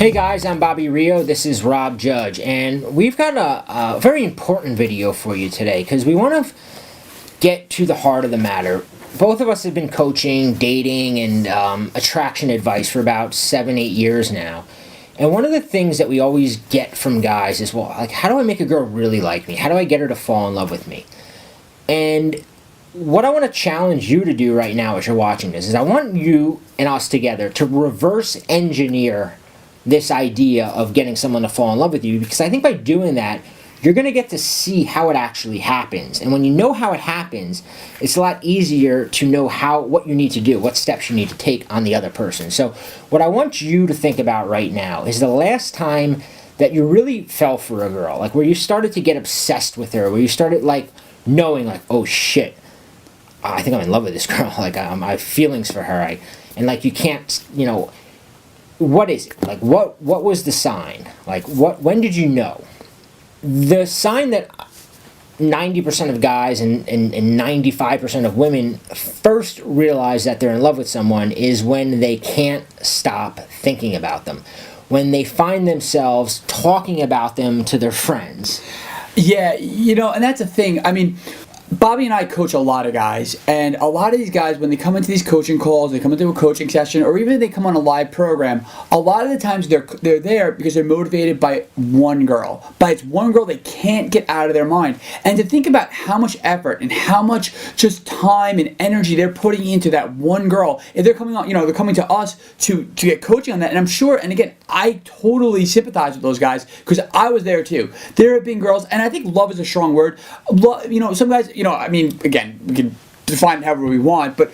Hey guys, I'm Bobby Rio, this is Rob Judge, and we've got a very important video for you today because we want to get to the heart of the matter. Both of us have been coaching, dating, and attraction advice for about 7-8 years now. And one of the things that we always get from guys is, well, like, how do I make a girl really like me? How do I get her to fall in love with me? And what I want to challenge you to do right now as you're watching this is I want you and us together to reverse engineer this idea of getting someone to fall in love with you, because I think by doing that, you're going to get to see how it actually happens. And when you know how it happens, it's a lot easier to know what you need to do, what steps you need to take on the other person. So what I want you to think about right now is the last time that you really fell for a girl, like where you started to get obsessed with her, where you started like knowing like, oh shit, I think I'm in love with this girl, like I have feelings for her, and like you can't, what is it? Like what was the sign? Like when did you know? The sign that 90% of guys and 95% of women first realize that they're in love with someone is when they can't stop thinking about them. When they find themselves talking about them to their friends. Yeah, and that's a thing. I mean, Bobby and I coach a lot of guys, and a lot of these guys, when they come into these coaching calls, they come into a coaching session, or even if they come on a live program, a lot of the times they're there because they're motivated by one girl. But it's one girl they can't get out of their mind. And to think about how much effort and how much just time and energy they're putting into that one girl, if they're coming on, they're coming to us to get coaching on that. And I'm sure, and again, I totally sympathize with those guys because I was there too. There have been girls, and I think love is a strong word. Some guys, again, we can define it however we want, but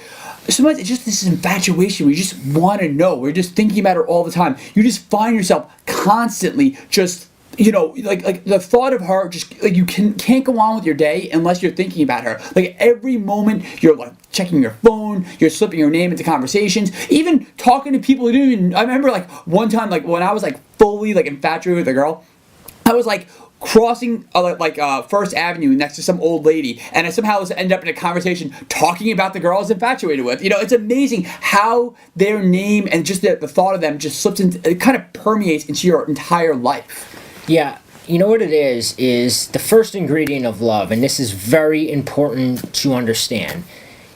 sometimes it's just this infatuation where you just want to know. We're just thinking about her all the time. You just find yourself constantly just, like the thought of her, just like you can't go on with your day unless you're thinking about her. Like every moment you're like checking your phone, you're slipping your name into conversations, even talking to people who didn't even. I remember like one time, like when I was like fully like infatuated with a girl, I was like crossing First Avenue next to some old lady, and I somehow ended up in a conversation talking about the girl I was infatuated with. It's amazing how their name and just the thought of them just slips into, it kind of permeates into your entire life. Yeah, you know what it is the first ingredient of love, and this is very important to understand,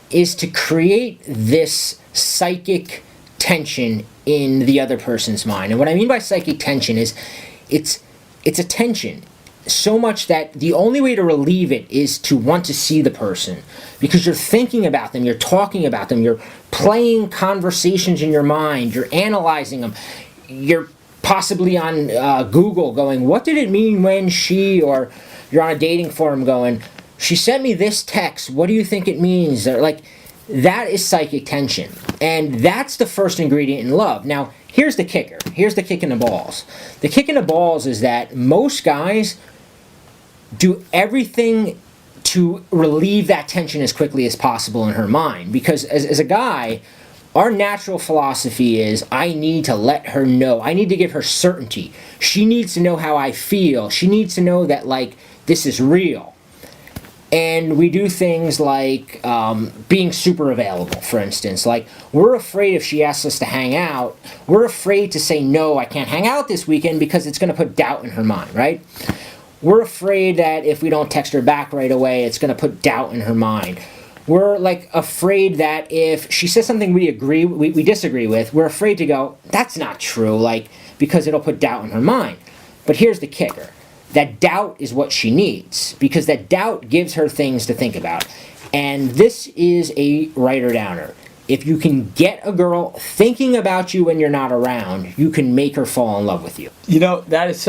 is to create this psychic tension in the other person's mind. And what I mean by psychic tension is it's a tension. So much that the only way to relieve it is to want to see the person, because you're thinking about them, you're talking about them, you're playing conversations in your mind, you're analyzing them, you're possibly on Google going, what did it mean when she, or you're on a dating forum going, she sent me this text, what do you think it means? Or like, that is psychic tension, and that's the first ingredient in love. Now, here's the kicker. Here's the kick in the balls. The kick in the balls is that most guys do everything to relieve that tension as quickly as possible in her mind. Because as a guy, our natural philosophy is, I need to let her know. I need to give her certainty. She needs to know how I feel. She needs to know that, like, this is real. And we do things like being super available, for instance. Like, we're afraid if she asks us to hang out, we're afraid to say, no, I can't hang out this weekend, because it's going to put doubt in her mind, right? We're afraid that if we don't text her back right away, it's going to put doubt in her mind. We're like afraid that if she says something we disagree with, we're afraid to go, that's not true, like, because it'll put doubt in her mind. But here's the kicker. That doubt is what she needs, because that doubt gives her things to think about. And this is a writer-downer. If you can get a girl thinking about you when you're not around, you can make her fall in love with you. That is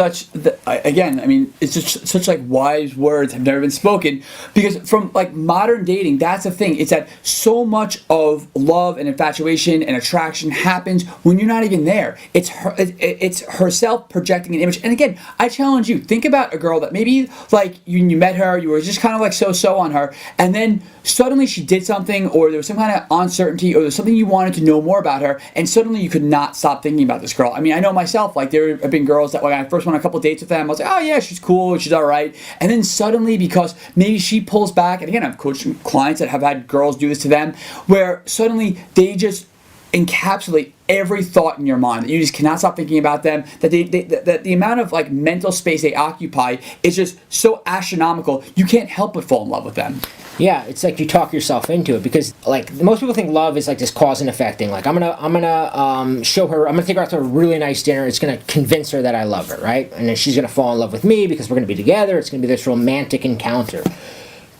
it's just such like wise words have never been spoken, because from like modern dating, that's the thing. It's that so much of love and infatuation and attraction happens when you're not even there. It's herself projecting an image. And again, I challenge you, think about a girl that maybe like you met her, you were just kind of like so on her, and then suddenly she did something, or there was some kind of uncertainty, or there's something you wanted to know more about her, and suddenly you could not stop thinking about this girl. I mean, I know myself, like there have been girls that when I first went on a couple dates with them, I was like, oh yeah, she's cool, she's alright. And then suddenly, because maybe she pulls back, and again, I've coached clients that have had girls do this to them, where suddenly they just encapsulate every thought in your mind. That you just cannot stop thinking about them. That that the amount of like mental space they occupy is just so astronomical. You can't help but fall in love with them. Yeah, it's like you talk yourself into it, because like most people think love is like this cause and effect thing. Like I'm gonna show her, I'm gonna take her out to a really nice dinner. It's gonna convince her that I love her, right? And then she's gonna fall in love with me because we're gonna be together. It's gonna be this romantic encounter.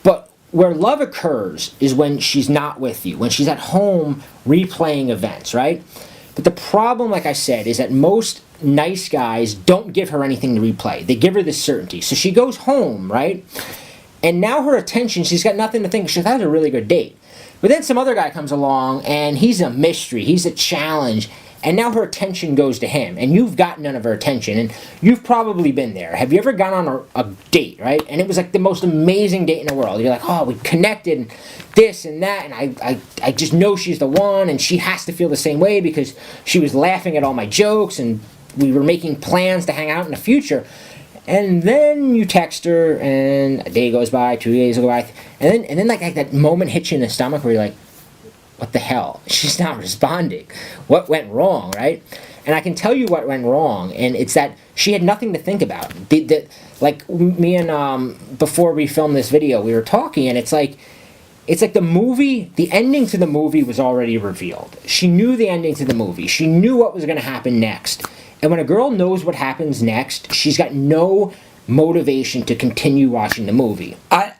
But where love occurs is when she's not with you, when she's at home replaying events, right? But the problem, like I said, is that most nice guys don't give her anything to replay. They give her this certainty. So she goes home, right? And now her attention, she's got nothing to think. She's had a really good date. But then some other guy comes along, and he's a mystery. He's a challenge. And now her attention goes to him. And you've got none of her attention. And you've probably been there. Have you ever gone on a date, right? And it was like the most amazing date in the world. You're like, oh, we connected, and this and that. And I just know she's the one. And she has to feel the same way because she was laughing at all my jokes. And we were making plans to hang out in the future. And then you text her, and a day goes by, 2 days go by, and then like that moment hits you in the stomach where you're like, what the hell? She's not responding. What went wrong, right? And I can tell you what went wrong, and it's that she had nothing to think about. Like me and before we filmed this video, we were talking, and it's like the movie, the ending to the movie was already revealed. She knew the ending to the movie. She knew what was going to happen next. And when a girl knows what happens next, she's got no motivation to continue watching the movie. I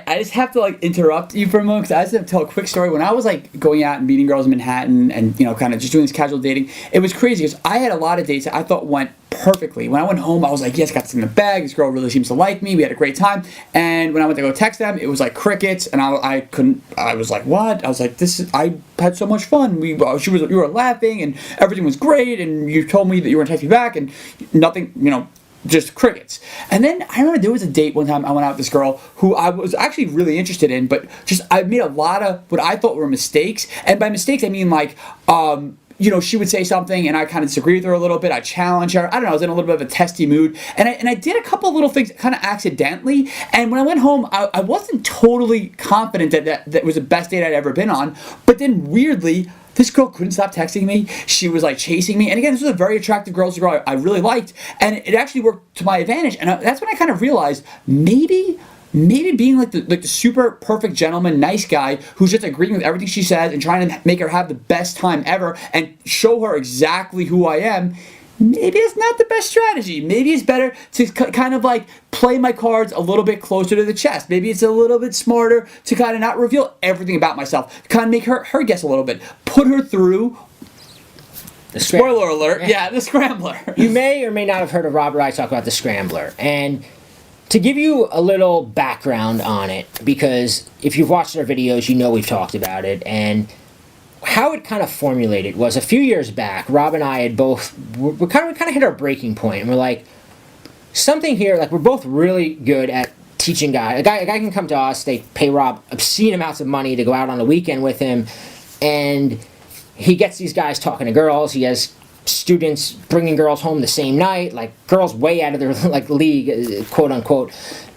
just have to like interrupt you for a moment because I just have to tell a quick story. When I was like going out and meeting girls in Manhattan and kind of just doing this casual dating, it was crazy because I had a lot of dates that I thought went perfectly. When I went home, I was like, yes, got this in the bag. This girl really seems to like me. We had a great time. And when I went to go text them, it was like crickets, and I couldn't. I was like, what? I was like, I had so much fun. You were laughing, and everything was great. And you told me that you were gonna text me back, and nothing. Just crickets. And then I remember there was a date one time I went out with this girl who I was actually really interested in, but just I made a lot of what I thought were mistakes. And by mistakes, I mean like, she would say something and I kind of disagree with her a little bit. I challenge her. I don't know. I was in a little bit of a testy mood. And I did a couple of little things kind of accidentally. And when I went home, I wasn't totally confident that was the best date I'd ever been on. But then weirdly, this girl couldn't stop texting me. She was like chasing me. And again, this was a very attractive girl I really liked. And it actually worked to my advantage. And that's when I kind of realized maybe being like the super perfect gentleman, nice guy who's just agreeing with everything she says and trying to make her have the best time ever and show her exactly who I am, maybe it's not the best strategy. Maybe it's better to kind of like play my cards a little bit closer to the chest. Maybe it's a little bit smarter to kind of not reveal everything about myself. Kind of make her guess a little bit. Put her through. Spoiler alert. Yeah, the Scrambler. You may or may not have heard of Rob or I talk about the Scrambler. And to give you a little background on it, because if you've watched our videos, you know we've talked about it, and how it kind of formulated was a few years back, Rob and I had we kind of hit our breaking point, and we're like, something here, like we're both really good at teaching guys. A guy can come to us, they pay Rob obscene amounts of money to go out on the weekend with him, and he gets these guys talking to girls. He has students bringing girls home the same night, like girls way out of their like league, quote unquote.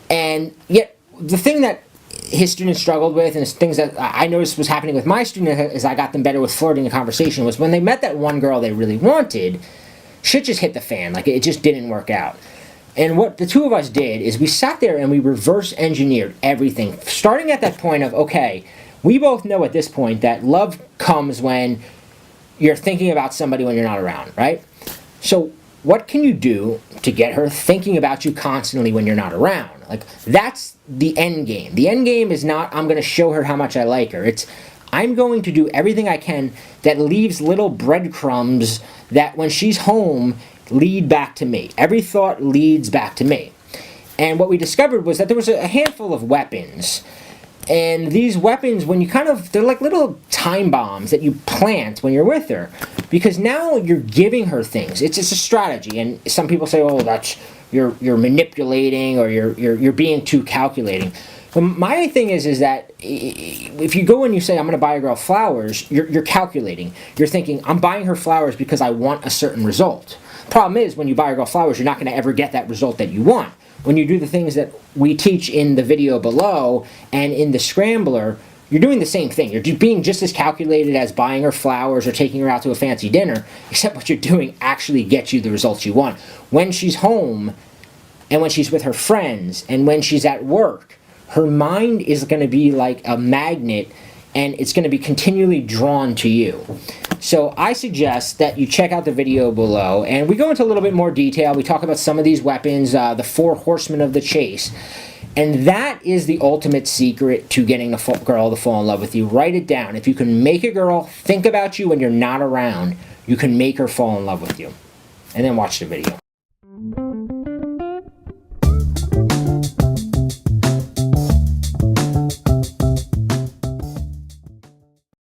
And yet the thing that his students struggled with, and things that I noticed was happening with my students as I got them better with flirting and conversation, was when they met that one girl they really wanted, shit just hit the fan. Like it just didn't work out. And what the two of us did is we sat there and we reverse engineered everything, starting at that point of, okay, we both know at this point that love comes when you're thinking about somebody when you're not around, right? So what can you do to get her thinking about you constantly when you're not around? Like, that's the end game. The end game is not, I'm going to show her how much I like her. It's, I'm going to do everything I can that leaves little breadcrumbs that when she's home lead back to me. Every thought leads back to me. And what we discovered was that there was a handful of weapons. And these weapons, when you they're like little time bombs that you plant when you're with her. Because now you're giving her things. It's a strategy. And some people say, oh, that's, you're manipulating, or you're being too calculating. But my thing is that if you go and you say, I'm going to buy a girl flowers, you're calculating. You're thinking, I'm buying her flowers because I want a certain result. Problem is, when you buy a girl flowers, you're not going to ever get that result that you want. When you do the things that we teach in the video below and in the Scrambler, you're doing the same thing. You're being just as calculated as buying her flowers or taking her out to a fancy dinner, except what you're doing actually gets you the results you want. When she's home, and when she's with her friends, and when she's at work, her mind is going to be like a magnet, and it's going to be continually drawn to you. So I suggest that you check out the video below, and we go into a little bit more detail. We talk about some of these weapons, the 4 horsemen of the chase. And that is the ultimate secret to getting the girl to fall in love with you. Write it down. If you can make a girl think about you when you're not around, you can make her fall in love with you. And then watch the video.